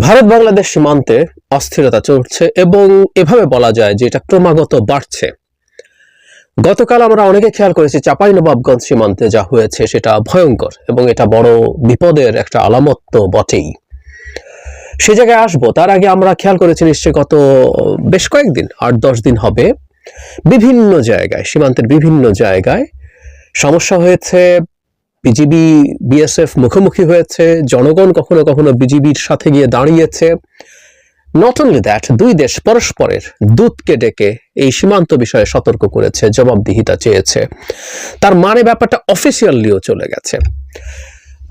ভারত বাংলাদেশ সীমান্তে অস্থিরতা চলছে এবং এভাবে বলা যায় যে এটা ক্রমাগত বাড়ছে। গতকাল আমরা অনেকে খেয়াল করেছি চাঁপাইনবাবগঞ্জ সীমান্তে যা হয়েছে সেটা ভয়ঙ্কর এবং এটা বড় বিপদের একটা আলামত তো বটেই। সে জায়গায় আসবো তার আগে আমরা খেয়াল করেছি নিশ্চয়ই গত বেশ কয়েকদিন ৮-১০ দিন হবে বিভিন্ন জায়গায় সীমান্তের বিভিন্ন জায়গায় সমস্যা হয়েছে। বিজিবি বিএসএফ মুখোমুখি হয়েছে, জনগণ কখনো কখনো বিজিবির সাথে গিয়ে দাঁড়িয়েছে। নট অনলি দ্যাট, দুই দেশ পরস্পরের দূতকে ডেকে এই সীমান্ত বিষয়ে সতর্ক করেছে, জবাবদিহিতা চেয়েছে। তার মানে ব্যাপারটা অফিসিয়ালিও চলে গেছে।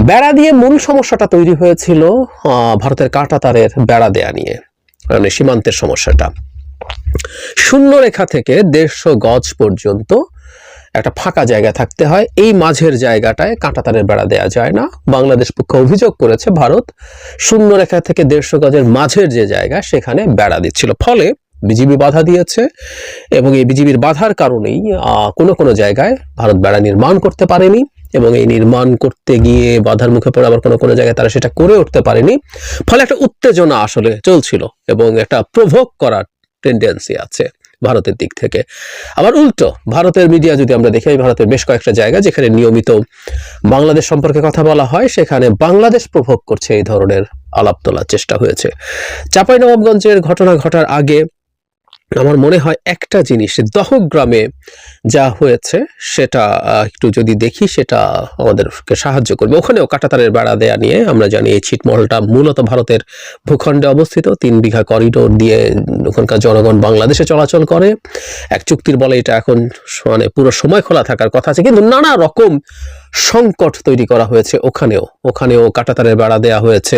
বেড়া দিয়ে মূল সমস্যাটা তৈরি হয়েছিল ভারতের কাঁটাতারের বেড়া দেয়া নিয়ে, মানে সীমান্তের সমস্যাটা। শূন্য রেখা থেকে ১৫০ গজ পর্যন্ত একটা ফাঁকা জায়গা থাকতে হয়, এই মাঝের জায়গাটায় কাঁটাতারের বেড়া দেয়া যায় না। বাংলাদেশ পক্ষ অভিযোগ করেছে ভারত শূন্য রেখা থেকে ১৫০ গজের মাঝের যে জায়গা সেখানে বেড়া দিচ্ছিল, ফলে বিজিবি বাধা দিয়েছে এবং এই বিজিবির বাধার কারণেই কোনো কোনো জায়গায় ভারত বেড়া নির্মাণ করতে পারেনি এবং এই নির্মাণ করতে গিয়ে বাধার মুখে পড়ে আবার কোনো কোনো জায়গায় তারা সেটা করে উঠতে পারেনি। ফলে একটা উত্তেজনা আসলে চলছিল এবং একটা প্রভোক করার টেন্ডেন্সি আছে ভারতের দিক থেকে। আবার উল্টো ভারতের মিডিয়া যদি আমরা দেখি, ভারতের বেশ কয়েকটা জায়গা যেখানে নিয়মিত বাংলাদেশ সম্পর্কে কথা বলা হয় সেখানে বাংলাদেশ প্রভোগ করছে এই ধরনের আলাপ তোলার চেষ্টা হয়েছে। চাঁপাইনবাবগঞ্জের ঘটনা ঘটার আগে আমার মনে হয় একটা জিনিস, দহগ্রামে যা হয়েছে সেটা একটু যদি দেখি সেটা আমাদেরকে সাহায্য করবে। ওখানেও কাঁটাতারের বেড়া দেয়া নিয়ে আমরা জানি এই ছিটমহলটা মূলত ভারতের ভূখণ্ডে অবস্থিত। ৩ বিঘা করিডোর দিয়ে ওখানকার জনগণ বাংলাদেশে চলাচল করে। এক চুক্তির বলে এটা এখন মানে পুরো সময় খোলা থাকার কথা আছে, কিন্তু নানা রকম সংকট তৈরি করা হয়েছে। ওখানেও কাঁটাতারের বেড়া দেয়া হয়েছে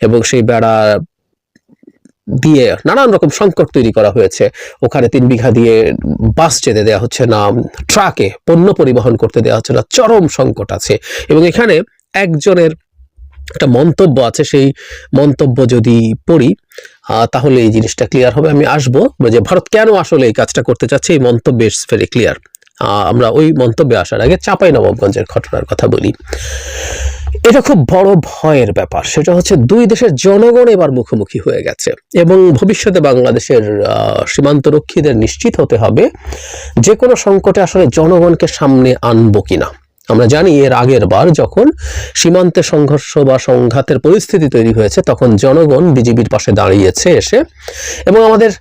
এবং সেই বেড়া দিয়ে নানান রকম সংকট তৈরি করা হয়েছে। ওখানে ৩ বিঘা দিয়ে বাস যেতে দেওয়া হচ্ছে না, ট্রাকে পণ্য পরিবহন করতে দেওয়া হচ্ছে না, চরম সংকট আছে। এবং এখানে একজনের একটা মন্তব্য আছে, সেই মন্তব্য যদি পড়ি তাহলে এই জিনিসটা ক্লিয়ার হবে। আমি আসবো যে ভারত কেন আসলে এই কাজটা করতে চাচ্ছে, এই মন্তব্যে ইটস ভেরি ক্লিয়ার। আমরা ওই মন্তব্যে আসার আগে চাঁপাইনবাবগঞ্জের ঘটনার কথা বলি। এটা খুব বড় ভয়ের ব্যাপার, সেটা হচ্ছে দুই দেশের জনগণ এবার মুখোমুখি হয়ে গেছে এবং ভবিষ্যতে বাংলাদেশের সীমান্তরক্ষীদের নিশ্চিত হতে হবে যে কোনো সংকটে আসলে জনগণকে সামনে আনবো কিনা। আমরা জানি এর আগের বার যখন সীমান্তে সংঘর্ষ বা সংঘাতের পরিস্থিতি তৈরি হয়েছে তখন জনগণ বিজিবির পাশে দাঁড়িয়েছে এসে, এবং আমাদের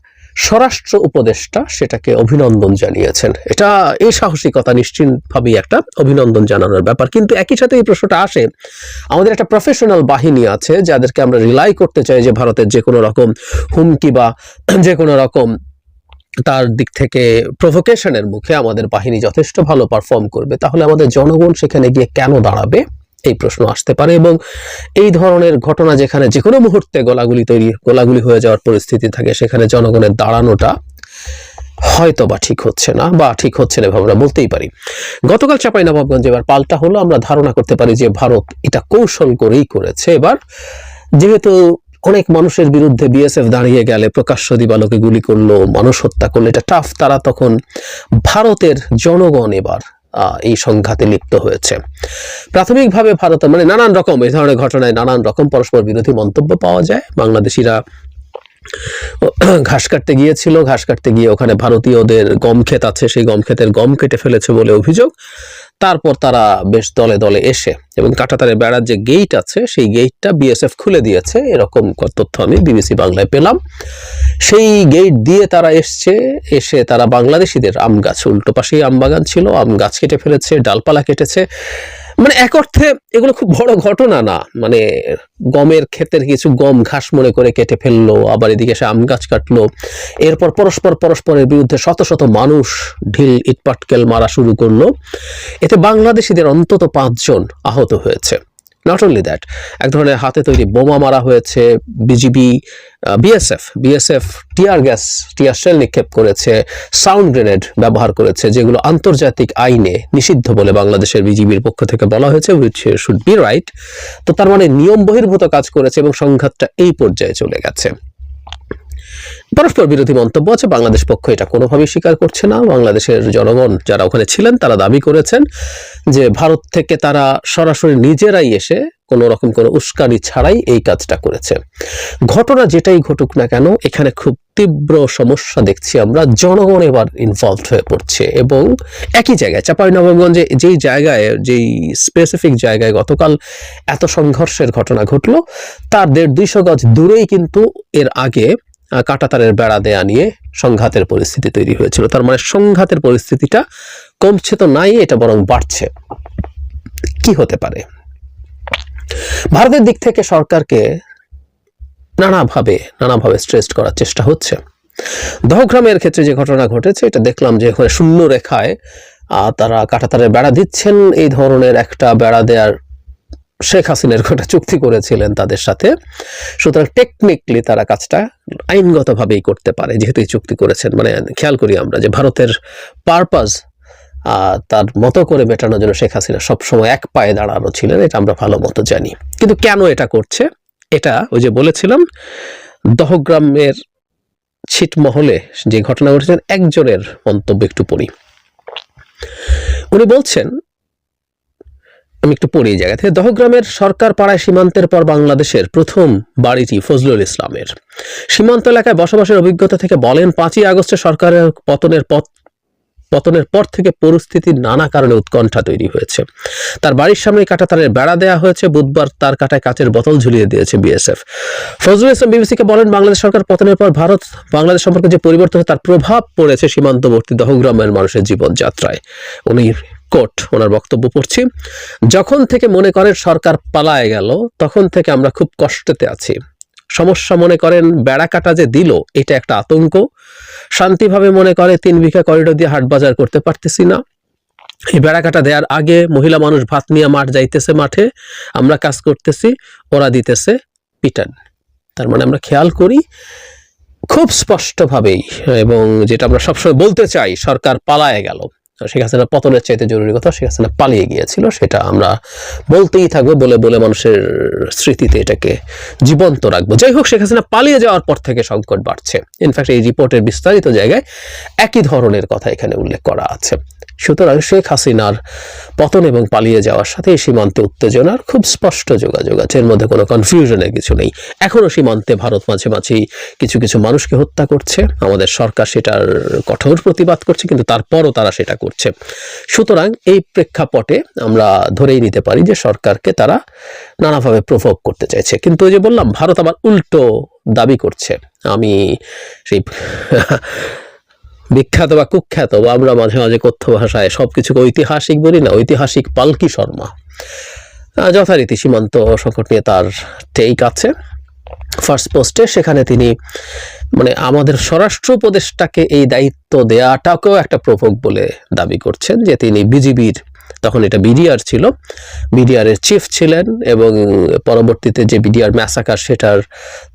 স্বরাষ্ট্র উপদেষ্টা সেটাকে অভিনন্দন জানিয়েছেন। এটা এই সাহসিকতা নিশ্চিতভাবেই একটা অভিনন্দন জানানোর ব্যাপার। কিন্তু একই সাথে এই প্রশ্নটা আসে, আমাদের একটা প্রফেশনাল বাহিনী আছে যাদেরকে আমরা রিলাই করতে চাই যে ভারতের যে কোনো রকম হুমকি বা যে কোনো রকম তার দিক থেকে প্রভোকেশনের মুখে আমাদের বাহিনী যথেষ্ট ভালো পারফর্ম করবে, তাহলে আমাদের জনগণ সেখানে গিয়ে কেন দাঁড়াবে, এই প্রশ্ন আসতে পারে। এবং এই ধরনের ঘটনা যেখানে যে কোনো মুহূর্তে গোলাগুলি হয়ে যাওয়ার পরিস্থিতি থাকে সেখানে জনগণের দাঁড়ানোটা হয়তো বা ঠিক হচ্ছে না, বা ঠিক হচ্ছে না আমরা বলতেই পারি। গতকাল চাঁপাইনবাবগঞ্জে এবার পাল্টা হলো, আমরা ধারণা করতে পারি যে ভারত এটা কৌশল করেই করেছে। এবার যেহেতু অনেক মানুষের বিরুদ্ধে বিএসএফ দাঁড়িয়ে গেলে, প্রকাশ্য দিবালোকে গুলি করলো, মানুষ হত্যা করলো, এটা টাফ, তারা তখন ভারতের জনগণ এবার এই সংঘাতে লিপ্ত হয়েছে। প্রাথমিকভাবে ভারত মানে নানান রকম এই ধরনের ঘটনায় নানান রকম পরস্পর বিরোধী মন্তব্য পাওয়া যায়। বাংলাদেশিরা ঘাস কাটতে গিয়েছিল, ঘাস কাটতে গিয়ে ওখানে ভারতীয়দের গম ক্ষেত আছে, সেই গম ক্ষেতের গম কেটে ফেলেছে বলে অভিযোগ। তারপর তারা বেশ দলে দলে এসে এবং কাঁটাতারের বেড়ার যে গেট আছে সেই গেটটা বিএসএফ খুলে দিয়েছে, এরকম তথ্য আমি বিবিসি বাংলায় পেলাম। সেই গেট দিয়ে তারা এসে তারা বাংলাদেশিদের আম গাছ, উল্টো পাশেই আম বাগান ছিল, আম গাছ কেটে ফেলেছে, ডালপালা কেটেছে। মানে এক অর্থে এগুলো খুব বড় ঘটনা না, মানে গমের ক্ষেতের কিছু গম ঘাস মনে করে কেটে ফেললো, আবার এদিকে সে আম গাছ কাটলো। এরপর পরস্পরের বিরুদ্ধে শত শত মানুষ ঢিল ইটপাটকেল মারা শুরু করলো। এতে বাংলাদেশিদের অন্তত 5 জন আহত হয়েছে। নট অনলি দ্যাট, এক ধরনের হাতে তৈরি বোমা মারা হয়েছে। বিএসএফ টিয়ার শেল নিক্ষেপ করেছে, সাউন্ড গ্রেনেড ব্যবহার করেছে, যেগুলো আন্তর্জাতিক আইনে নিষিদ্ধ বলে বাংলাদেশের বিজিবির পক্ষ থেকে বলা হয়েছে, হুইচ শুড বি রাইট। তো তার মানে নিয়ম বহির্ভূত কাজ করেছে এবং সংঘাতটা এই পর্যায়ে চলে গেছে। পরস্পর বিরোধী মন্তব্য আছে। বাংলাদেশ পক্ষ এটা কোনোভাবেই স্বীকার করছে না। বাংলাদেশের জনগণ যারা ওখানে ছিলেন তারা দাবি করেছেন যে ভারত থেকে তারা সরাসরি নিজেরাই এসে কোনো রকম কোনো উস্কানি ছাড়াই এই কাজটা করেছে। ঘটনা যেটাই ঘটুক না কেন, এখানে খুব তীব্র সমস্যা দেখছি আমরা। জনগণ এবার ইনভলভড হয়ে পড়ছে এবং একই জায়গায় চাঁপাইনবাবগঞ্জে যেই স্পেসিফিক জায়গায় গতকাল এত সংঘর্ষের ঘটনা ঘটলো, তার 150-200 গজ দূরেই কিন্তু এর আগে কাঁটাতারের বেড়া দেয়া নিয়ে সংঘাতের পরিস্থিতি তৈরি হয়েছিল। তার মানে সংঘাতের পরিস্থিতিটা কমছে তো নাই, এটা বরং বাড়ছে। কি হতে পারে? ভারতের দিক থেকে সরকারকে নানাভাবে স্ট্রেসড করার চেষ্টা হচ্ছে। দহগ্রামের ক্ষেত্রে যে ঘটনা ঘটেছে, এটা দেখলাম যে ওখানে শূন্য রেখায় তারা কাঁটাতারের বেড়া দিচ্ছেন। এই ধরনের একটা বেড়া দেওয়ার শেখ হাসিনার একটা চুক্তি করেছিলেন তাদের সাথে। সুতরাং টেকনিক্যালি তারা কাজটা আইনগতভাবেই করতে পারে, যেহেতু এই চুক্তি করেছেন। মানে খেয়াল করি আমরা যে ভারতের পারপাস তার মতো করে মেটানোর জন্য শেখ হাসিনা সবসময় এক পায়ে দাঁড়ানো ছিলেন, এটা আমরা ভালো মতো জানি। কিন্তু কেন এটা করছে, এটা ওই যে বলেছিলাম দহগ্রামের ছিটমহলে যে ঘটনা ঘটেছেন, একজনের মন্তব্য একটু পড়ি। উনি বলছেন, আমি একটু পড়ি এই জায়গা থেকে, দহগ্রামের সরকার পাড়ায় সীমান্তের পর বাংলাদেশের প্রথম বাড়িটি ফজলুল ইসলামের। সীমান্ত এলাকায় বসবাসের অভিজ্ঞতা থেকে বলেন, 5ই আগস্টে সরকারের পতনের পর থেকে পরিস্থিতির নানা কারণে উৎকণ্ঠা তৈরি হয়েছে। তার বাড়ির সামনে কাঁটাতারের বেড়া দেওয়া হয়েছে, বুধবার তার কাটায় কাচের বোতল ঝুলিয়ে দিয়েছে বিএসএফ। ফজলুল ইসলাম বিবিসিকে বলেন, বাংলাদেশ সরকার পতনের পর ভারত বাংলাদেশ সম্পর্কে যে পরিবর্তন, তার প্রভাব পড়েছে সীমান্তবর্তী দহগ্রামের মানুষের জীবনযাত্রায়। উনি কোট, ওনার বক্তব্য পড়ছি, যখন থেকে মনে করেন সরকার পালায় গেল, তখন থেকে আমরা খুব কষ্টতে আছি। সমস্যা মনে করেন বেড়া কাটা যে দিল, এটা একটা আতঙ্ক। শান্তিভাবে মনে করে 3 বিঘা করিডোর দিয়ে হাট বাজার করতে পারতেছি না। এই বেড়া কাটা দেওয়ার আগে মহিলা মানুষ ভাত নিয়ে মাঠ যাইতেছে, মাঠে আমরা কাজ করতেছি, ওরা দিতেছে পিটান। তার মানে আমরা খেয়াল করি খুব স্পষ্টভাবেই, এবং যেটা আমরা সবসময় বলতে চাই, সরকার পালায় গেল। শেখ হাসিনা পতনের চাইতে জরুরি কথা, শেখ হাসিনা পালিয়ে গিয়েছিল, সেটা আমরা বলতেই থাকবো, বলে মানুষের স্মৃতিতে এটাকে জীবন্ত রাখবো। যাই হোক, শেখ হাসিনা পালিয়ে যাওয়ার পর থেকে সংকট বাড়ছে। ইনফ্যাক্ট এই রিপোর্টের বিস্তারিত জায়গায় একই ধরনের কথা এখানে উল্লেখ করা আছে। সুতরাং শেখ হাসিনার পতন এবং পালিয়ে যাওয়ার সাথে সীমান্তে উত্তেজনার খুব স্পষ্ট যোগাযোগ আছে, এর মধ্যে কোনো কনফিউশনের কিছু নেই। এখনো সীমান্তে ভারত মাঝে মাঝেই কিছু মানুষকে হত্যা করছে, আমাদের সরকার সেটার কঠোর প্রতিবাদ করছে, কিন্তু তারপরও তারা সেটা করছে। সুতরাং এই প্রেক্ষাপটে আমরা ধরেই নিতে পারি যে সরকারকে তারা নানাভাবে প্রভোগ করতে চাইছে। কিন্তু ওই যে বললাম, ভারত আবার উল্টো দাবি করছে। আমি সেই বিখ্যাত বা কুখ্যাত, বা আমরা মাঝে মাঝে কথ্য ভাষায় সবকিছুকে ঐতিহাসিক বলি না, ঐতিহাসিক পালকি শর্মা যথারীতি সীমান্ত সংকট নিয়ে তার টেক আছে ফার্স্ট পোস্টে। সেখানে তিনি মানে আমাদের স্বরাষ্ট্র উপদেষ্টাকে এই দায়িত্ব দেয়াটাকেও একটা প্রভোগ বলে দাবি করছেন, যে তিনি বিজিবির, তখন এটা বিডিআর ছিল, বিডিআরের চিফ ছিলেন, এবং পরবর্তীতে যে বিডিআর ম্যাসাকার সেটার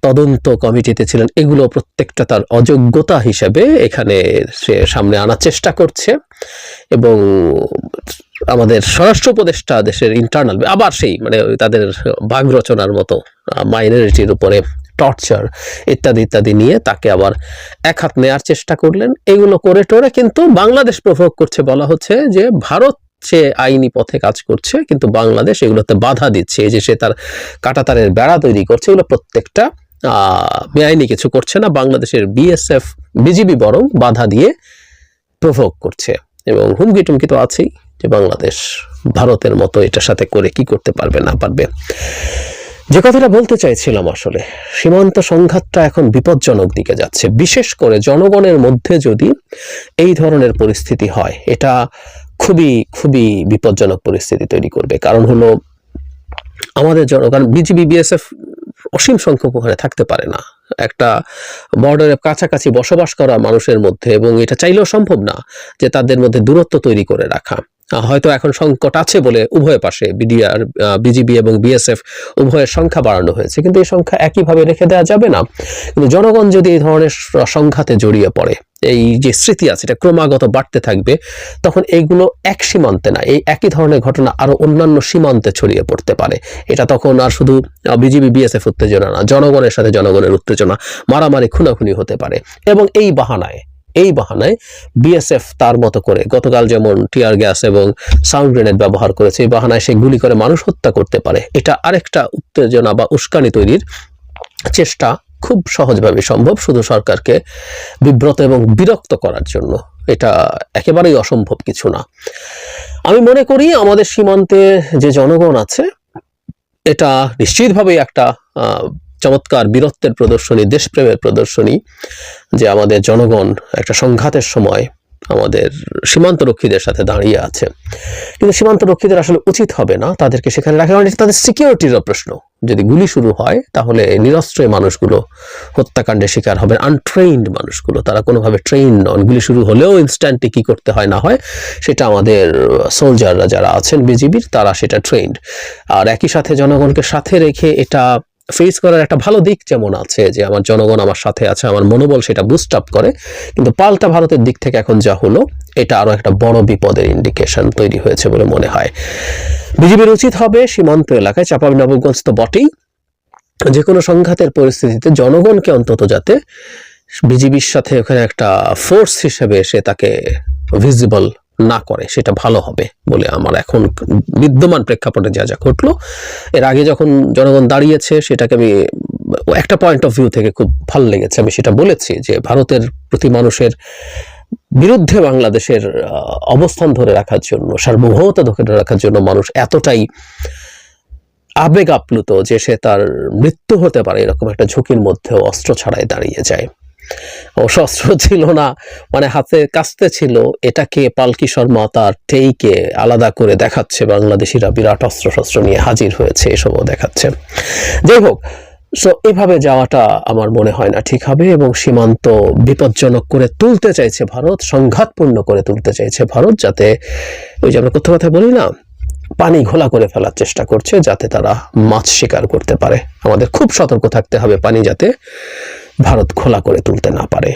তদন্ত কমিটিতে ছিলেন। এগুলো প্রত্যেকটা তার অযোগ্যতা হিসেবে এখানে সে সামনে আনার চেষ্টা করছে। এবং আমাদের স্বরাষ্ট্র উপদেষ্টা দেশের ইন্টারনাল, আবার সেই মানে তাদের ভাগ রচনার মতো মাইনরিটির উপরে টর্চার ইত্যাদি নিয়ে তাকে আবার এক হাত নেয়ার চেষ্টা করলেন। এগুলো করে টোরে কিন্তু বাংলাদেশ প্রভোগ করছে, বলা হচ্ছে যে ভারত সে আইনি পথে কাজ করছে, কিন্তু বাংলাদেশ এগুলোতে বাধা দিচ্ছে। এই যে সে তার কাঁটাতারের বেড়া তৈরি করছে, এগুলো প্রত্যেকটা বেআইনি কিছু করছে না, বাংলাদেশের বিএসএফ বিজিবি বরং বাধা দিয়ে প্রভোগ করছে। এবং হুমকি টুমকি তো আছেই যে বাংলাদেশ ভারতের মতো এটার সাথে করে কি করতে পারবে না পারবে। যে কথাটা বলতে চাইছিলাম, আসলে সীমান্ত সংঘাতটা এখন বিপজ্জনক দিকে যাচ্ছে। বিশেষ করে জনগণের মধ্যে যদি এই ধরনের পরিস্থিতি হয়, এটা খুবই বিপজ্জনক পরিস্থিতি তৈরি করবে। কারণ হলো আমাদের জনগণ, বিজিবি বিএসএফ অসীম সংখ্যক ওখানে থাকতে পারে না একটা বর্ডারের কাছাকাছি বসবাস করা মানুষের মধ্যে, এবং এটা চাইলেও সম্ভব না যে তাদের মধ্যে দূরত্ব তৈরি করে রাখা। হয়তো এখন সংকট আছে বলে উভয় পাশে বিডিআর, বিজিবি এবং বিএসএফ উভয়ের সংখ্যা বাড়ানো হয়েছে, কিন্তু এই সংখ্যা একইভাবে রেখে দেওয়া যাবে না। কিন্তু জনগণ যদি এই ধরনের সংঘাতে জড়িয়ে পড়ে, এই যে স্মৃতি আছে এটা ক্রমাগত বাড়তে থাকবে, তখন এইগুলো এক সীমান্তে না, এই একই ধরনের ঘটনা আরো অন্যান্য সীমান্তে ছড়িয়ে পড়তে পারে। এটা তখন আর শুধু বিজিবি বিএসএফ উত্তেজনা না, জনগণের সাথে জনগণের উত্তেজনা, মারামারি খুনাখুনি হতে পারে। এবং এই বাহানায় বিএসএফ তার মতো করে গতকাল যেমন টিয়ার গ্যাস এবং সাউন্ড গ্রেনেড ব্যবহার করেছে, এই বাহানায় সে গুলি করে মানুষ হত্যা করতে পারে। এটা আরেকটা উত্তেজনা বা উস্কানি তৈরির চেষ্টা খুব সহজভাবে সম্ভব, শুধু সরকারকে বিব্রত এবং বিরক্ত করার জন্য। এটা একেবারেই অসম্ভব কিছু না। আমি মনে করি আমাদের সীমান্তে যে জনগণ আছে এটা নিশ্চিতভাবেই একটা চমৎকার বীরত্বের প্রদর্শনী, দেশপ্রেমের প্রদর্শনী, যে আমাদের জনগণ একটা সংঘাতের সময় আমাদের সীমান্ত রক্ষীদের সাথে দাঁড়িয়ে আছে। কিন্তু সীমান্ত রক্ষীদের আসলে উচিত হবে না তাদেরকে সেখানে রাখা, কারণ এটা তাদের সিকিউরিটিরও প্রশ্ন। যদি গুলি শুরু হয় তাহলে নিরস্ত্র মানুষগুলো হত্যাকাণ্ডের শিকার হবে, আনট্রেইনড মানুষগুলো, তারা কোনোভাবে ট্রেইন নন। গুলি শুরু হলেও ইনস্ট্যান্টলি কি করতে হয় না হয় সেটা আমাদের সোলজাররা যারা আছেন বিজিবির, তারা সেটা ট্রেইনড। আর একই সাথে জনগণকে সাথে রেখে এটা ফেস করার একটা ভালো দিক যেমন আছে, যে আমার জনগণ আমার সাথে আছে, আমার মনোবল সেটা বুস্ট আপ করে। কিন্তু পাল্টা ভারতের দিক থেকে এখন যা হলো, এটা আরো একটা বড় বিপদের ইন্ডিকেশন তৈরি হয়েছে বলে মনে হয়। বিজিবির উচিত হবে সীমান্ত এলাকায়, চাঁপাইনবাবগঞ্জ তো বটেই, যে কোনো সংঘাতের পরিস্থিতিতে জনগণকে অন্তত যাতে বিজিবির সাথে ওখানে একটা ফোর্স হিসেবে এসে তাকে ভিজিবল না করে, সেটা ভালো হবে বলে আমার এখন বিদ্যমান প্রেক্ষাপটে যা যা ঘটলো। এর আগে যখন জনগণ দাঁড়িয়েছে সেটাকে আমি একটা পয়েন্ট অফ ভিউ থেকে খুব ভালো লেগেছে, আমি সেটা বলেছি যে ভারতের প্রতি মানুষের বিরুদ্ধে বাংলাদেশের অবস্থান ধরে রাখার জন্য, সার্বভৌমত্ব ধরে রাখার জন্য মানুষ এতটাই আবেগ আপ্লুত যে সে তার মৃত্যু হতে পারে এরকম একটা ঝুঁকির মধ্যেও অস্ত্র ছাড়াই দাঁড়িয়ে যায়। অবশ্য অস্ত্র ছিল না, মানে হাতে কাস্তে ছিল, এটাকে পালকি শর্মা তার টেইকে আলাদা করে দেখাচ্ছে, বাংলাদেশিরা বিরাট অস্ত্র শস্ত্র নিয়ে হাজির হয়েছে, এসবও দেখাচ্ছে। যাই হোক, সো এভাবে যাওয়াটা আমার মনে হয় না ঠিক হবে, এবং সীমান্ত বিপজ্জনক করে তুলতে চাইছে ভারত, সংঘাতপূর্ণ করে তুলতে চাইছে ভারত, যাতে ওই যে আমরা কথা বলি না, পানি ঘোলা করে ফেলার চেষ্টা করছে যাতে তারা মাছ শিকার করতে পারে। আমাদের খুব সতর্ক থাকতে হবে পানি যাতে ভারত ঘোলা করে তুলতে না পারে।